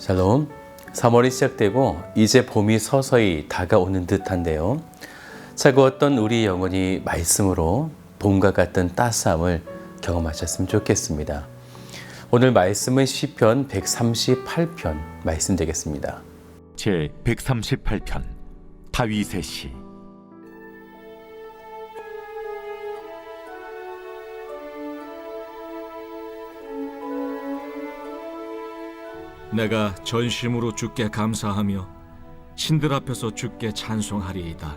샬롬. 3월이 시작되고 이제 봄이 서서히 다가오는 듯한데요. 차가웠던 우리 영혼이 말씀으로 봄과 같은 따스함을 경험하셨으면 좋겠습니다. 오늘 말씀은 시편 138편 말씀 되겠습니다. 제 138편 다윗의 시. 내가 전심으로 주께 감사하며 신들 앞에서 주께 찬송하리이다.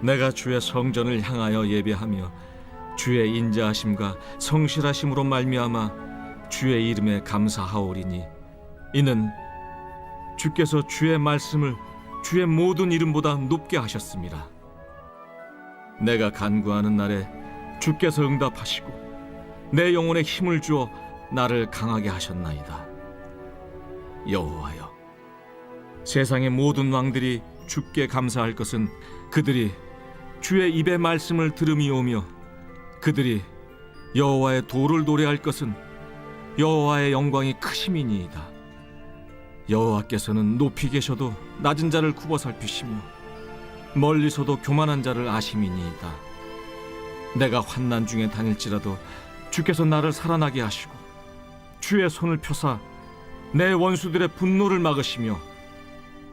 내가 주의 성전을 향하여 예배하며 주의 인자하심과 성실하심으로 말미암아 주의 이름에 감사하오리니 이는 주께서 주의 말씀을 주의 모든 이름보다 높게 하셨습니다. 내가 간구하는 날에 주께서 응답하시고 내 영혼에 힘을 주어 나를 강하게 하셨나이다. 여호와여, 세상의 모든 왕들이 주께 감사할 것은 그들이 주의 입의 말씀을 들음이오며 그들이 여호와의 도를 노래할 것은 여호와의 영광이 크심이니이다. 여호와께서는 높이 계셔도 낮은 자를 굽어 살피시며 멀리서도 교만한 자를 아심이니이다. 내가 환난 중에 다닐지라도 주께서 나를 살아나게 하시고 주의 손을 펴사 내 원수들의 분노를 막으시며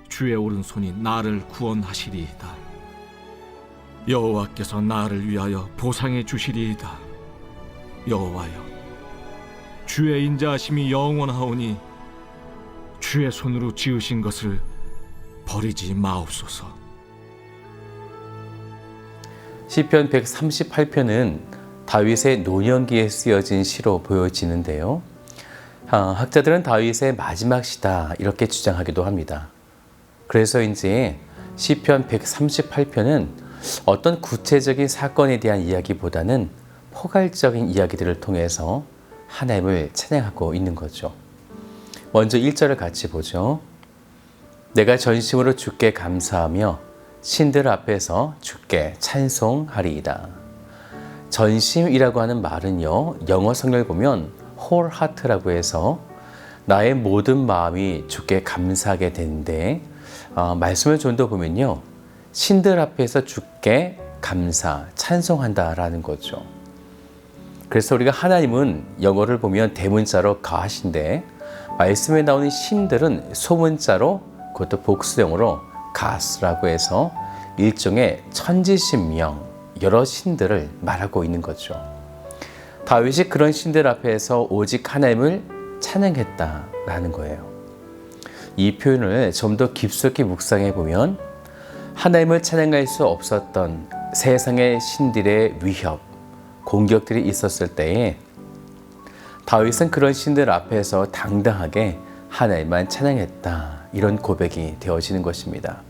주의 오른손이 나를 구원하시리이다. 여호와께서 나를 위하여 보상해 주시리이다. 여호와여, 주의 인자하심이 영원하오니 주의 손으로 지으신 것을 버리지 마옵소서. 시편 138편은 다윗의 노년기에 쓰여진 시로 보여지는데요. 학자들은 다윗의 마지막 시다 이렇게 주장하기도 합니다. 그래서인지 시편 138편은 어떤 구체적인 사건에 대한 이야기보다는 포괄적인 이야기들을 통해서 하나님을 찬양하고 있는 거죠. 먼저 1절을 같이 보죠. 내가 전심으로 주께 감사하며 신들 앞에서 주께 찬송하리이다. 전심이라고 하는 말은요, 영어 성경을 보면 whole heart라고 해서 나의 모든 마음이 주께 감사하게 되는데 말씀을 좀 더 보면요, 신들 앞에서 주께 감사, 찬송한다라는 거죠. 그래서 우리가 하나님은 영어를 보면 대문자로 God인데 말씀에 나오는 신들은 소문자로 그것도 복수형으로 Gods라고 해서 일종의 천지신명, 여러 신들을 말하고 있는 거죠. 다윗이 그런 신들 앞에서 오직 하나님을 찬양했다라는 거예요. 이 표현을 좀 더 깊숙이 묵상해 보면 하나님을 찬양할 수 없었던 세상의 신들의 위협, 공격들이 있었을 때에 다윗은 그런 신들 앞에서 당당하게 하나님만 찬양했다, 이런 고백이 되어지는 것입니다.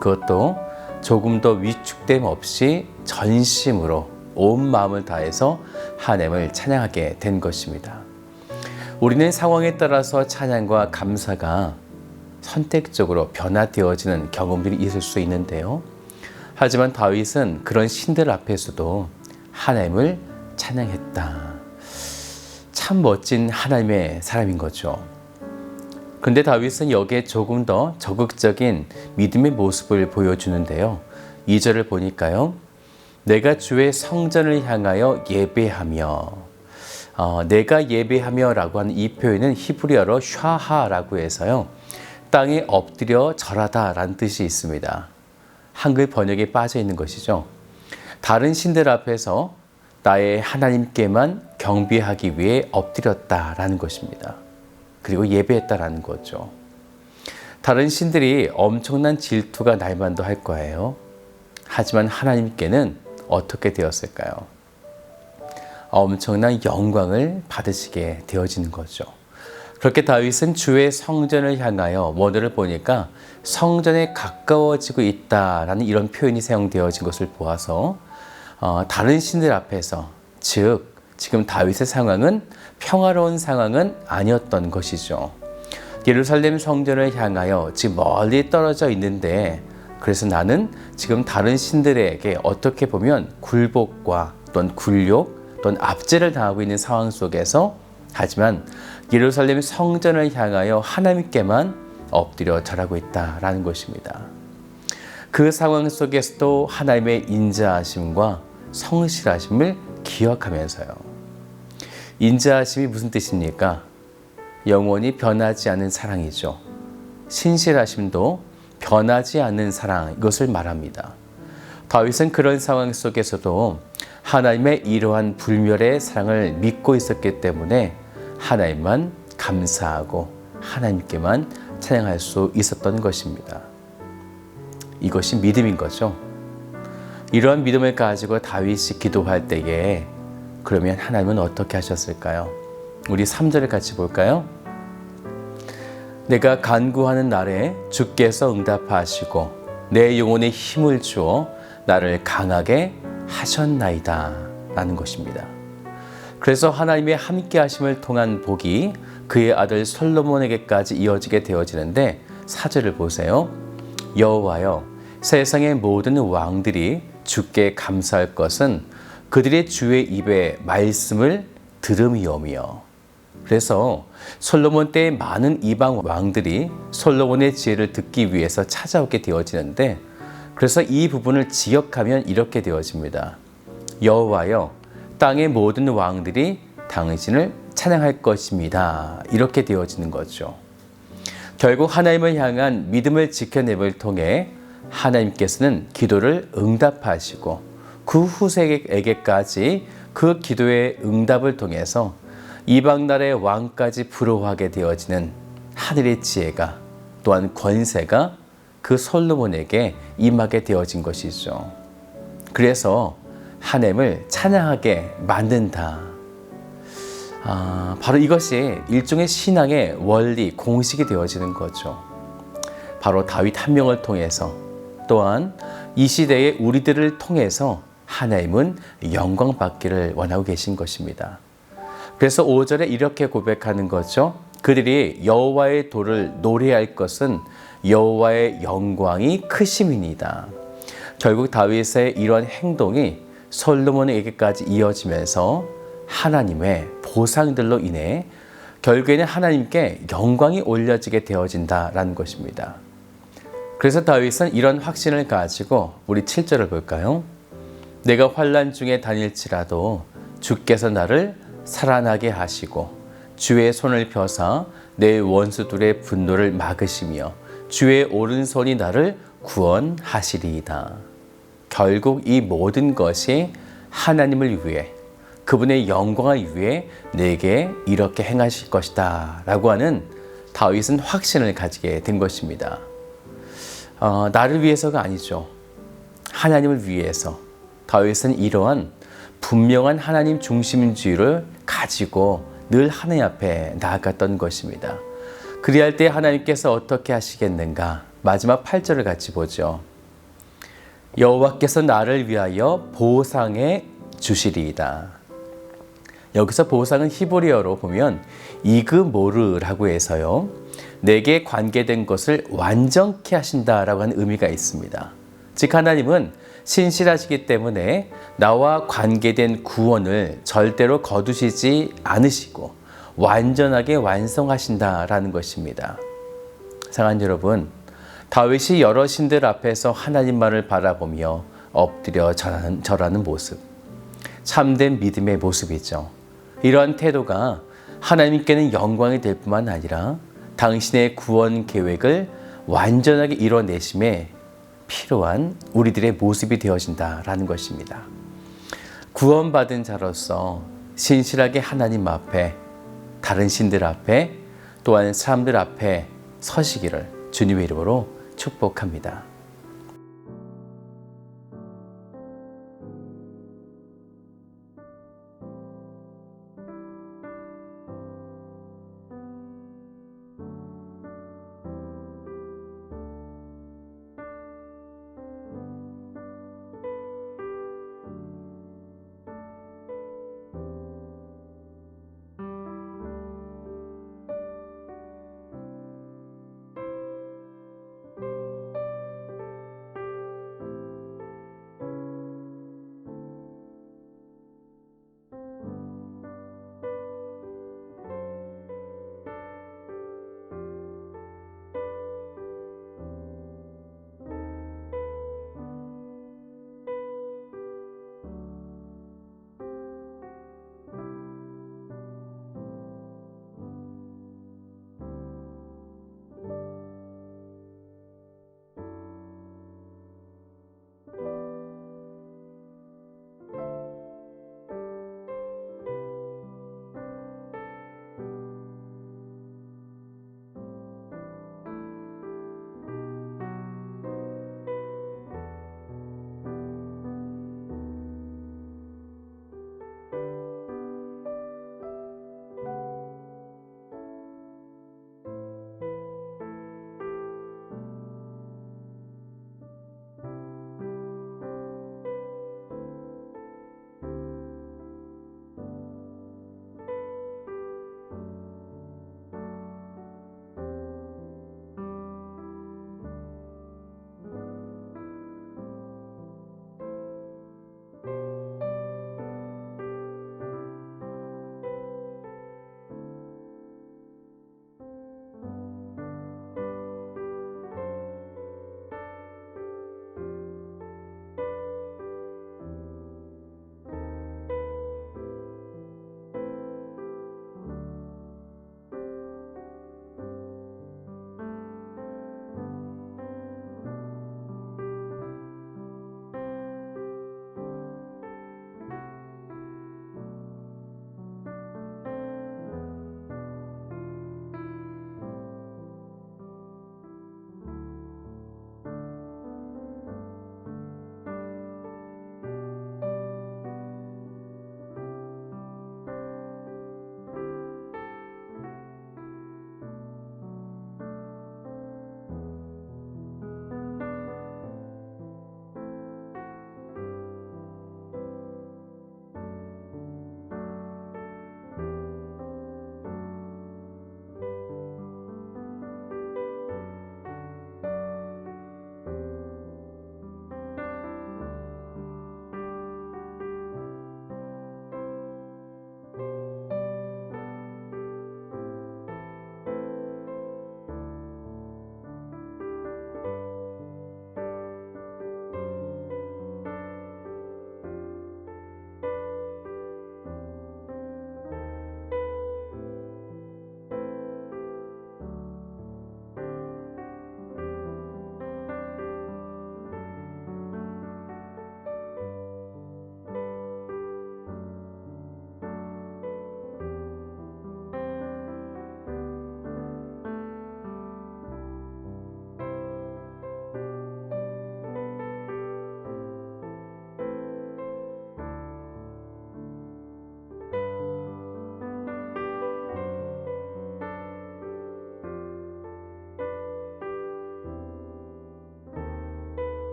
그것도 조금 더 위축됨 없이 전심으로 온 마음을 다해서 하나님을 찬양하게 된 것입니다. 우리는 상황에 따라서 찬양과 감사가 선택적으로 변화되어지는 경험들이 있을 수 있는데요. 하지만 다윗은 그런 신들 앞에서도 하나님을 찬양했다. 참 멋진 하나님의 사람인 거죠. 그런데 다윗은 여기에 조금 더 적극적인 믿음의 모습을 보여주는데요. 2절을 보니까요. 내가 주의 성전을 향하여 예배하며, 내가 예배하며 라고 하는 이 표현은 히브리어로 샤하라고 해서요, 땅에 엎드려 절하다 라는 뜻이 있습니다. 한글 번역에 빠져 있는 것이죠. 다른 신들 앞에서 나의 하나님께만 경배하기 위해 엎드렸다라는 것입니다. 그리고 예배했다라는 거죠. 다른 신들이 엄청난 질투가 날 만도 할 거예요. 하지만 하나님께는 어떻게 되었을까요? 엄청난 영광을 받으시게 되어지는 거죠. 그렇게 다윗은 주의 성전을 향하여, 원어를 보니까 성전에 가까워지고 있다라는 이런 표현이 사용되어진 것을 보아서 다른 신들 앞에서, 즉 지금 다윗의 상황은 평화로운 상황은 아니었던 것이죠. 예루살렘 성전을 향하여 지금 멀리 떨어져 있는데, 그래서 나는 지금 다른 신들에게 어떻게 보면 굴복과 또는 굴욕 또는 압제를 당하고 있는 상황 속에서, 하지만 예루살렘 성전을 향하여 하나님께만 엎드려 절하고 있다라는 것입니다. 그 상황 속에서도 하나님의 인자하심과 성실하심을 기억하면서요. 인자하심이 무슨 뜻입니까? 영원히 변하지 않는 사랑이죠. 신실하심도 변하지 않는 사랑, 이것을 말합니다. 다윗은 그런 상황 속에서도 하나님의 이러한 불멸의 사랑을 믿고 있었기 때문에 하나님만 감사하고 하나님께만 찬양할 수 있었던 것입니다. 이것이 믿음인 거죠. 이러한 믿음을 가지고 다윗이 기도할 때에 그러면 하나님은 어떻게 하셨을까요? 우리 3절을 같이 볼까요? 내가 간구하는 날에 주께서 응답하시고 내 영혼에 힘을 주어 나를 강하게 하셨나이다 라는 것입니다. 그래서 하나님의 함께 하심을 통한 복이 그의 아들 솔로몬에게까지 이어지게 되어지는데 4절을 보세요. 여호와여, 세상의 모든 왕들이 주께 감사할 것은 그들의 주의 입에 말씀을 들음이오며. 그래서 솔로몬 때의 많은 이방 왕들이 솔로몬의 지혜를 듣기 위해서 찾아오게 되어지는데, 그래서 이 부분을 지역하면 이렇게 되어집니다. 여호와여, 땅의 모든 왕들이 당신을 찬양할 것입니다. 이렇게 되어지는 거죠. 결국 하나님을 향한 믿음을 지켜냄을 통해 하나님께서는 기도를 응답하시고 그 후세에게까지 그 기도의 응답을 통해서 이방 나라의 왕까지 부러워하게 되어지는 하늘의 지혜가, 또한 권세가 그 솔로몬에게 임하게 되어진 것이죠. 그래서 하나님을 찬양하게 만든다. 바로 이것이 일종의 신앙의 원리, 공식이 되어지는 거죠. 바로 다윗 한 명을 통해서, 또한 이 시대의 우리들을 통해서 하나님은 영광 받기를 원하고 계신 것입니다. 그래서 5절에 이렇게 고백하는 거죠. 그들이 여호와의 도를 노래할 것은 여호와의 영광이 크심이니이다. 결국 다윗의 이러한 행동이 솔로몬에게까지 이어지면서 하나님의 보상들로 인해 결국에는 하나님께 영광이 올려지게 되어진다라는 것입니다. 그래서 다윗은 이런 확신을 가지고 우리 7절을 볼까요? 내가 환난 중에 다닐지라도 주께서 나를 살아나게 하시고 주의 손을 펴사 내 원수들의 분노를 막으시며 주의 오른손이 나를 구원하시리이다. 결국 이 모든 것이 하나님을 위해, 그분의 영광을 위해 내게 이렇게 행하실 것이다 라고 하는 다윗은 확신을 가지게 된 것입니다. 나를 위해서가 아니죠. 하나님을 위해서 다윗은 이러한 분명한 하나님 중심주의를 가지고 늘 하나님 앞에 나아갔던 것입니다. 그리할 때 하나님께서 어떻게 하시겠는가? 마지막 8절을 같이 보죠. 여호와께서 나를 위하여 보상해 주시리이다. 여기서 보상은 히브리어로 보면 이그모르라고 해서요, 내게 관계된 것을 완전케 하신다라고 하는 의미가 있습니다. 즉 하나님은 신실하시기 때문에 나와 관계된 구원을 절대로 거두시지 않으시고 완전하게 완성하신다라는 것입니다. 사랑하는 여러분, 다윗이 여러 신들 앞에서 하나님만을 바라보며 엎드려 절하는 모습, 참된 믿음의 모습이죠. 이러한 태도가 하나님께는 영광이 될 뿐만 아니라 당신의 구원 계획을 완전하게 이뤄내심에 필요한 우리들의 모습이 되어진다라는 것입니다. 구원받은 자로서 신실하게 하나님 앞에, 다른 신들 앞에, 또한 사람들 앞에 서시기를 주님의 이름으로 축복합니다.